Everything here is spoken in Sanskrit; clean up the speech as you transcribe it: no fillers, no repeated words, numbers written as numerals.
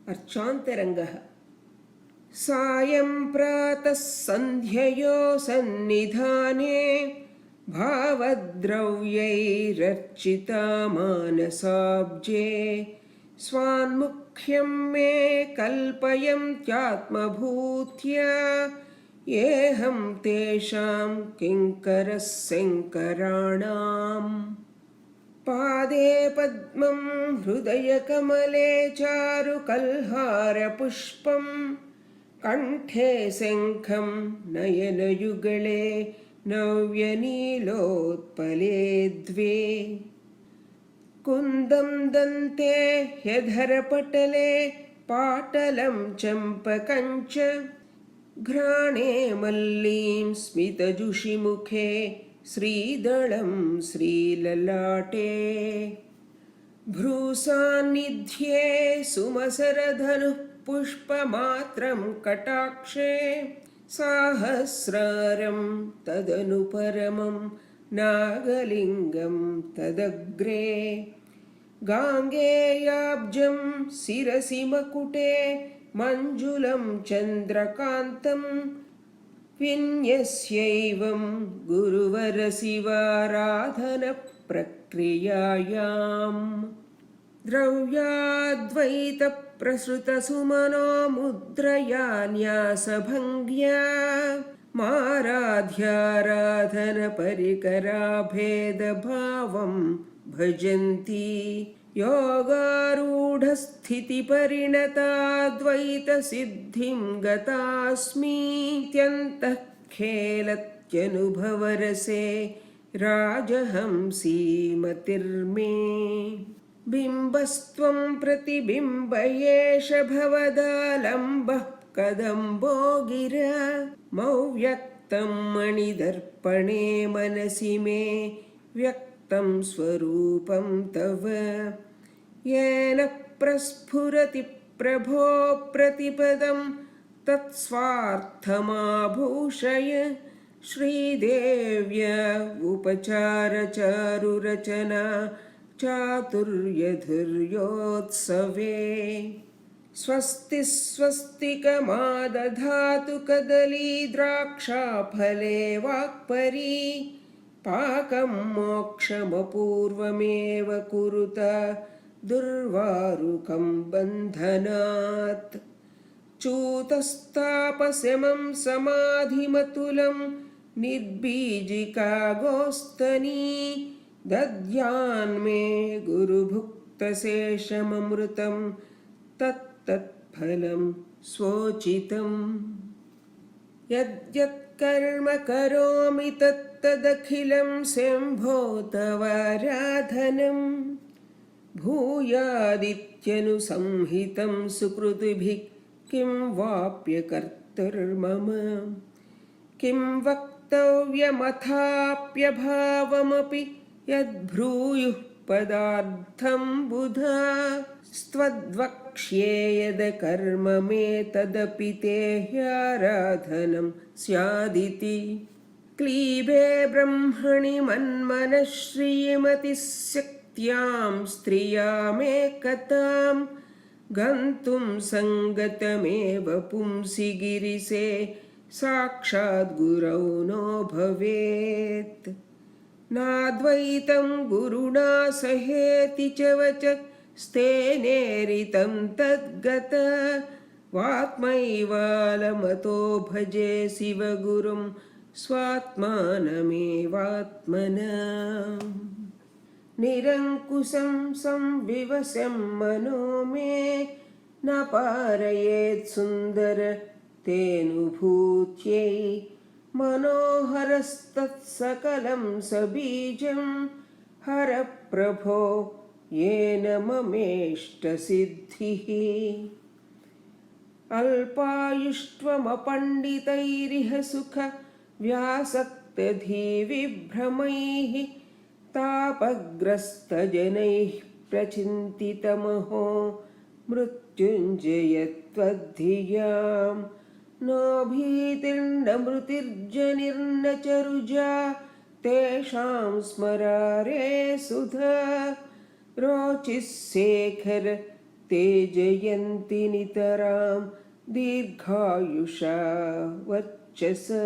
अर्चान्तरङ्गः। सायं प्रातः सन्ध्ययो सन्निधाने भावद्रव्यैरर्चिता मानसाब्जे स्वान्मुख्यं मे कल्पयन्त्यात्मभूत्या येऽहं तेषां किङ्करः शङ्कराणाम्। पादे पद्मं हृदयकमले चारुकल्हारपुष्पं कण्ठे शङ्खं नयनयुगळे नव्यनीलोत्पले द्वे कुन्दं दन्ते ह्यधरपटले पाटलं चम्पकञ्च घ्राणे मल्लीं स्मितजुषिमुखे श्रीदळं श्रीललाटे भ्रूसान्निध्ये सुमसरधनुः पुष्पमात्रं कटाक्षे साहस्रारं तदनुपरमं नागलिङ्गं तदग्रे गाङ्गेयाब्जं शिरसि मकुटे मञ्जुलं चन्द्रकान्तं विन्यस्यैवं गुरुवरशिवाराधनप्रक्रियायाम् द्रव्याद्वैतप्रसृतसुमनो मुद्रया माराध्याराधनपरिकराभेदभावं भजन्ति योगारूढस्थितिपरिणताद्वैतसिद्धिं गतास्मीत्यन्तः खेलत्यनुभवरसे राजहंसीमतिर्मे बिम्बस्त्वं प्रतिबिम्बयेष भवदालम्बः कदम्बो गिरा मौव्यक्तं मणिदर्पणे मनसि मे व्यक्तं स्वरूपं तव येन प्रस्फुरति प्रभो प्रतिपदं तत्स्वार्थमाभूषय श्रीदेव्या उपचारचारुरचना चातुर्यधुर्योत्सवे स्वस्ति स्वस्तिकमादधातु कदली द्राक्षाफले वाक्परी पाकं मोक्षमपूर्वमेव कुरुत दुर्वारुकं बन्धनात् चूतस्तापशमं समाधिमतुलं निर्बीजिकागोस्तनी दद्यान्मे गुरुभुक्तशेषममृतं तत्तत्फलं स्वोचितम् यद्यत्कर्म करोमि तत्तदखिलं शम्भो तवाराधनं भूयादित्यनुसंहितं सुकृतिभिः किं वाप्यकर्तुर्मम किं वक्तव्यमथाप्यभावमपि यद्ब्रूयुः पदार्थं बुधा स्त्वद्वक्ष्ये यदकर्म मे तदपि ते ह्याराधनं स्यादिति क्लीबे ब्रह्मणि मन्मनः श्रीमतिशक्त्यां स्त्रियामेकतां गन्तुं सङ्गतमेव पुंसि गिरिसे साक्षाद्गुरौ नो भवेत् नाद्वैतं गुरुणा सहेति च वच स्तेनेरितं तद्गत वात्मैवालमतो भजे शिवगुरुं स्वात्मानमेवात्मना निरङ्कुशं संविवशं मनो मे न पारयेत् सुन्दर तेनुभूत्यै मनोहरस्तत्सकलं सबीजं हरप्रभो येन ममेष्टसिद्धिः अल्पायुष्त्वमपण्डितैरिह सुख व्यासक्तधीविभ्रमैः तापग्रस्तजनैः प्रचिन्तितमहो मृत्युञ्जयत्वद्धियां नो भीतिर्न मृतिर्जनिर्न च रुजा तेषां स्मरारे सुधा रोचिः शेखर ते जयन्ति नितरां दीर्घायुषा वर्चसा।